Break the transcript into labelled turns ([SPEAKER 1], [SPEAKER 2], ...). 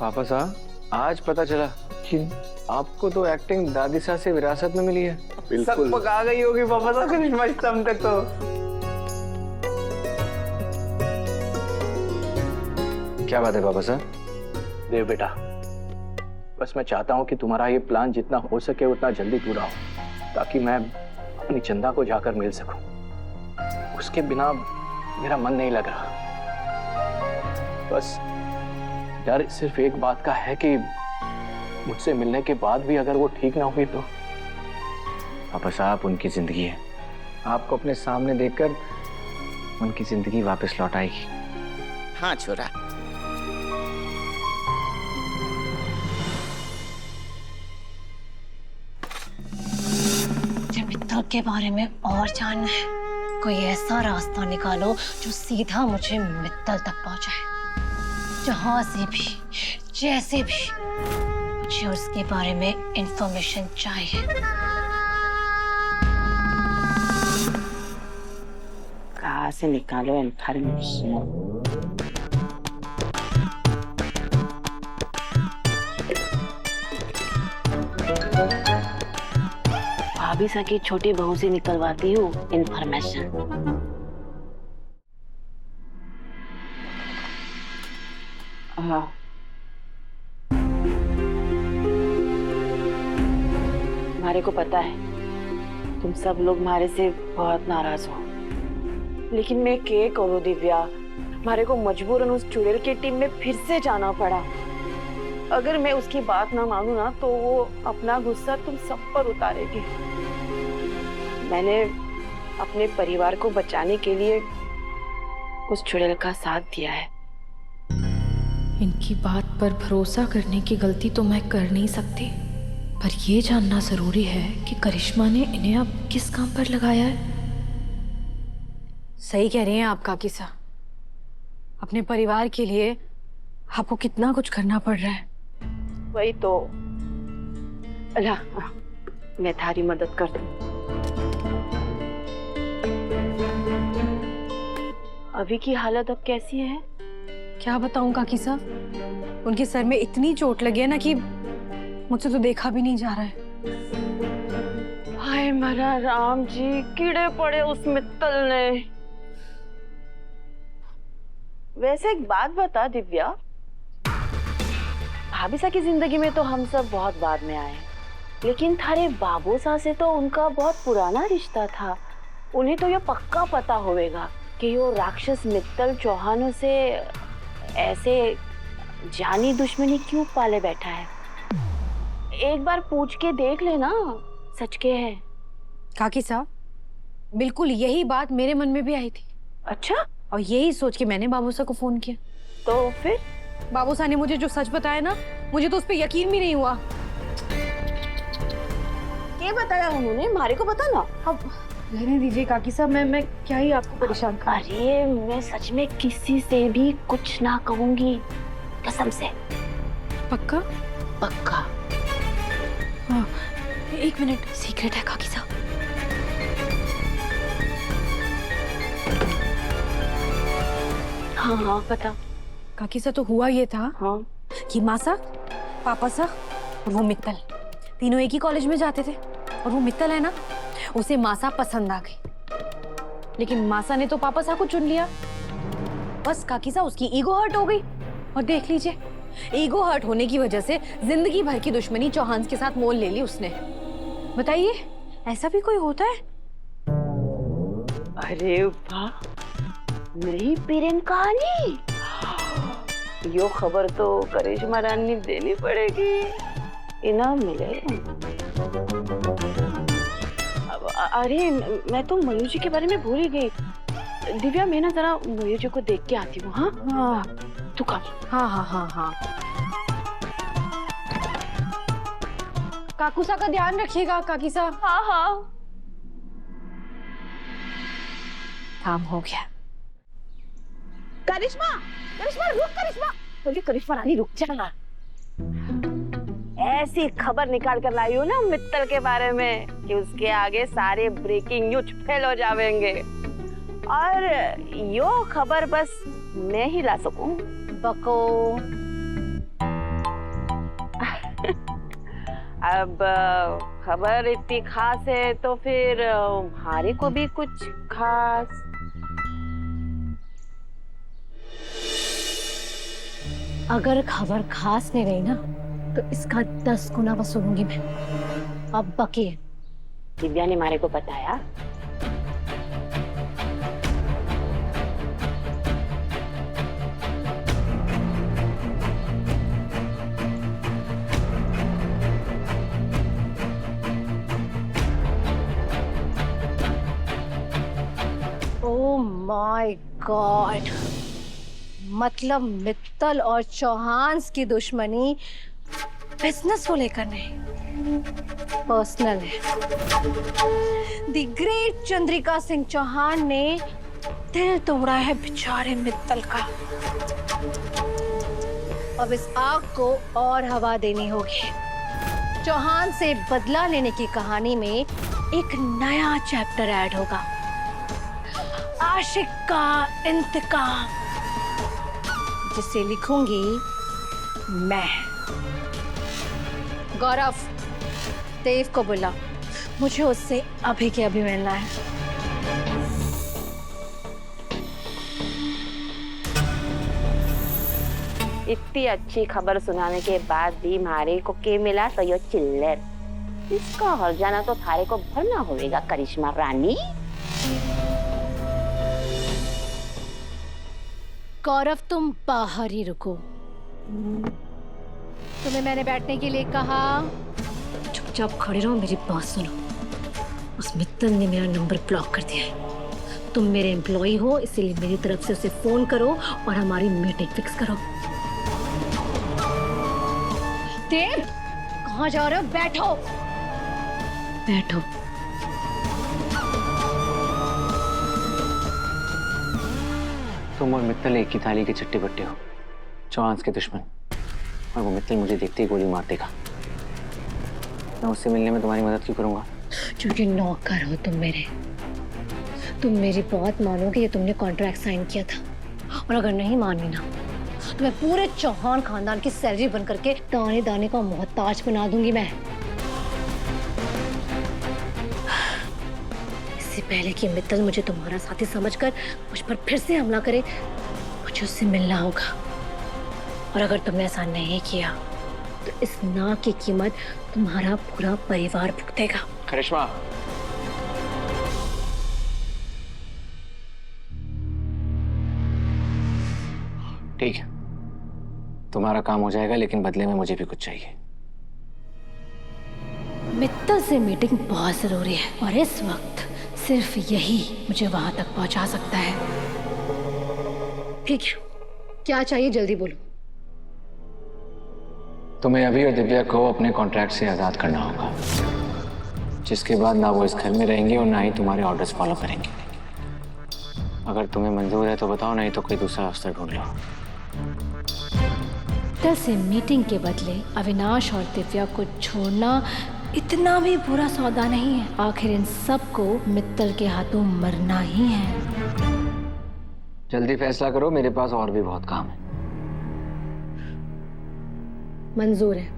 [SPEAKER 1] पापा साहब, आज पता चला कि आपको तो एक्टिंग दादी साहब से विरासत में मिली है।
[SPEAKER 2] सब पका गई होगी पापा साहब करिश्मा इस टाइम तक तो।
[SPEAKER 1] क्या बात है पापा साहब?
[SPEAKER 2] देव बेटा, बस मैं चाहता हूँ कि तुम्हारा ये प्लान जितना हो सके उतना जल्दी पूरा हो, ताकि मैं अपनी चंदा को जाकर मिल सकूं। उसके बिना मेरा मन नहीं लग रहा। बस डर सिर्फ एक बात का है कि मुझसे मिलने के बाद भी अगर वो ठीक ना हुई तो।
[SPEAKER 1] पापा साहब, उनकी जिंदगी है, आपको अपने सामने देखकर उनकी जिंदगी वापस लौट आएगी।
[SPEAKER 3] हाँ छोरा।
[SPEAKER 4] मित्तल के बारे में और जानना है, कोई ऐसा रास्ता निकालो जो सीधा मुझे मित्तल तक पहुंचाए। जहां से भी, जैसे भी, मुझे उसके बारे में इंफॉर्मेशन चाहिए।
[SPEAKER 3] कहाँ से निकालो इंफॉर्मेशन? भाभी सा की छोटी बहू से निकलवाती हूँ इंफॉर्मेशन। हाँ, हमारे को पता है तुम सब लोग हमारे से बहुत नाराज हो, लेकिन मैं क्या करूँ दिव्या, हमारे को मजबूरन उस चुड़ैल की टीम में फिर से जाना पड़ा। अगर मैं उसकी बात ना मानूं ना तो वो अपना गुस्सा तुम सब पर उतारेगी। मैंने अपने परिवार को बचाने के लिए उस चुड़ैल का साथ दिया है।
[SPEAKER 5] इनकी बात पर भरोसा करने की गलती तो मैं कर नहीं सकती, पर यह जानना जरूरी है कि करिश्मा ने इन्हें अब किस काम पर लगाया है।
[SPEAKER 4] सही कह रही हैं आप काकी सा, अपने परिवार के लिए आपको कितना कुछ करना पड़ रहा है।
[SPEAKER 3] वही तो। अल्लाह, मैं थारी मदद कर दूं। अभी की हालत अब कैसी है?
[SPEAKER 4] क्या बताऊं काकी साहब, उनके सर में इतनी चोट लगी है ना कि मुझसे तो देखा भी नहीं जा रहा है।
[SPEAKER 3] हाय मेरा राम जी, कीड़े पड़े उस मित्तल ने। वैसे एक बात बता दिव्या, भाभी सा की जिंदगी में तो हम सब बहुत बाद में आए, लेकिन थारे बाबू सा से तो उनका बहुत पुराना रिश्ता था। उन्हें तो ये पक्का पता होगा कि वो राक्षस मित्तल चौहानों से ऐसे जानी दुश्मनी क्यों पाले बैठा है। एक बार पूछ के देख लेना, सच के है।
[SPEAKER 4] काकी साहब, बिल्कुल यही बात मेरे मन में भी आई थी।
[SPEAKER 3] अच्छा?
[SPEAKER 4] और यही सोच के मैंने बाबूसा को फोन किया।
[SPEAKER 3] तो फिर
[SPEAKER 4] बाबूसा ने मुझे जो सच बताया ना, मुझे तो उस पर यकीन भी नहीं हुआ।
[SPEAKER 3] क्या बताया उन्होंने? हमारे को बता ना।
[SPEAKER 4] अब रहने दीजिए काकी साहब, मैं क्या ही आपको परेशान करूं।
[SPEAKER 3] अरे मैं सच में किसी से भी कुछ ना कहूंगी, कसम से।
[SPEAKER 4] पक्का?
[SPEAKER 3] पक्का।
[SPEAKER 4] हाँ, एक मिनट, सीक्रेट है काकी साहब।
[SPEAKER 3] हाँ हाँ बता।
[SPEAKER 4] काकी साहब, तो हुआ ये था
[SPEAKER 3] हाँ
[SPEAKER 4] कि मासा, पापा सा और वो मित्तल तीनों एक ही कॉलेज में जाते थे। और वो मित्तल है ना, उसे मासा पसंद आ गई, लेकिन मासा ने तो पापा सा को चुन लिया। बस काकी सा, उसकी ईगो हर्ट हो गई। और देख लीजिए, ईगो हर्ट होने की वजह से जिंदगी भर की दुश्मनी चौहान के साथ मोल ले ली उसने। बताइए, ऐसा भी कोई होता है?
[SPEAKER 3] अरे वाह, नई पीरन कहानी। यो खबर तो करिश्मा रानी देनी पड़ेगी, इनाम मिलेगा। अरे मैं तो मयूर जी के बारे में भूल ही गई। दिव्या, मैं ना जरा मयूर जी को देख के आती हूँ। हाँ
[SPEAKER 4] हाँ,
[SPEAKER 3] तू कब?
[SPEAKER 4] हाँ हाँ हाँ हाँ। काकू सा का ध्यान रखिएगा काकी सा।
[SPEAKER 3] हाँ हाँ।
[SPEAKER 4] काम हो गया।
[SPEAKER 3] करिश्मा, करिश्मा रुक, करिश्मा। बोली करिश्मा रानी रुक जाना। ऐसी खबर निकाल कर लाई हूँ ना मित्तल के बारे में कि उसके आगे सारे ब्रेकिंग न्यूज फेल हो जाएंगे। और यो खबर बस मैं ही ला सकूं।
[SPEAKER 4] बको।
[SPEAKER 3] अब खबर इतनी खास है तो फिर हमारे को भी कुछ खास।
[SPEAKER 4] अगर खबर खास नहीं रही ना तो इसका 10 गुना वसूलूंगी मैं। अब बाकी है।
[SPEAKER 3] दिव्या ने हमारे को बताया।
[SPEAKER 4] ओह माय गॉड, मतलब मित्तल और चौहान की दुश्मनी बिजनेस को लेकर नहीं, पर्सनल है। द ग्रेट चंद्रिका सिंह चौहान ने दिल तोड़ा है बेचारे मित्तल का। अब इस आग को और हवा देनी होगी। चौहान से बदला लेने की कहानी में एक नया चैप्टर ऐड होगा, आशिक का इंतकाम, जिसे लिखूंगी मैं। गौरव, देव को बुला, मुझे उससे अभी के अभी मिलना है।
[SPEAKER 3] इतनी अच्छी खबर सुनाने के बाद भी मारे को के मिला तो यो चिल्लर, इसका हर्जाना तो थारे को भरना होगा करिश्मा रानी।
[SPEAKER 4] गौरव, तुम बाहर ही रुको। तुम्हें मैंने बैठने के लिए कहा। चुपचाप खड़े रहो, मेरी बात सुनो। उस मित्तल ने मेरा नंबर ब्लॉक कर दिया है। तुम मेरे एम्प्लॉय हो, इसीलिए मेरी तरफ से उसे फोन करो और हमारी मीटिंग फिक्स करो। देव, कहाँ जा रहे हो? बैठो बैठो।
[SPEAKER 1] तुम और मित्तल एक ही थाली के चट्टे बट्टे हो, चौहान के दुश्मन, और वो मित्तल मुझे देखते ही गोली मार देगा। मैं उससे मिलने में तुम्हारी मदद क्यों करूंगा?
[SPEAKER 4] क्योंकि नौकर हो तुम मेरे। तुम मेरी बात मानोगे, ये तुमने कॉन्ट्रैक्ट साइन किया था, और अगर नहीं मानी ना तो मैं पूरे चौहान खानदान की सैलरी बन करके दाने दाने का मोहताज बना दूंगी मैं। इससे पहले कि मित्तल मुझे तुम्हारा साथी समझकर मुझ पर फिर से हमला करे, मुझे उससे मिलना होगा। और अगर तुमने ऐसा नहीं किया तो इस ना की कीमत तुम्हारा पूरा परिवार भुगतेगा।
[SPEAKER 1] करिश्मा, ठीक है, तुम्हारा काम हो जाएगा, लेकिन बदले में मुझे भी कुछ चाहिए।
[SPEAKER 4] मित्तल से मीटिंग बहुत जरूरी है, और इस वक्त सिर्फ यही मुझे वहां तक पहुंचा सकता है। ठीक है, क्या चाहिए जल्दी बोलो।
[SPEAKER 1] तुम्हें अभी और दिव्या को अपने कॉन्ट्रैक्ट से आजाद करना होगा, जिसके बाद ना वो इस घर में रहेंगे और ना ही तुम्हारे ऑर्डर्स फॉलो करेंगे। अगर तुम्हें मंजूर है तो बताओ, नहीं तो कोई दूसरा अफसर ढूंढ लो।
[SPEAKER 4] मित्तल से मीटिंग के बदले अविनाश और दिव्या को छोड़ना इतना भी बुरा सौदा नहीं है। आखिर इन सबको मित्तल के हाथों मरना ही है।
[SPEAKER 1] जल्दी फैसला करो, मेरे पास और भी बहुत काम है।
[SPEAKER 4] मंजूर है।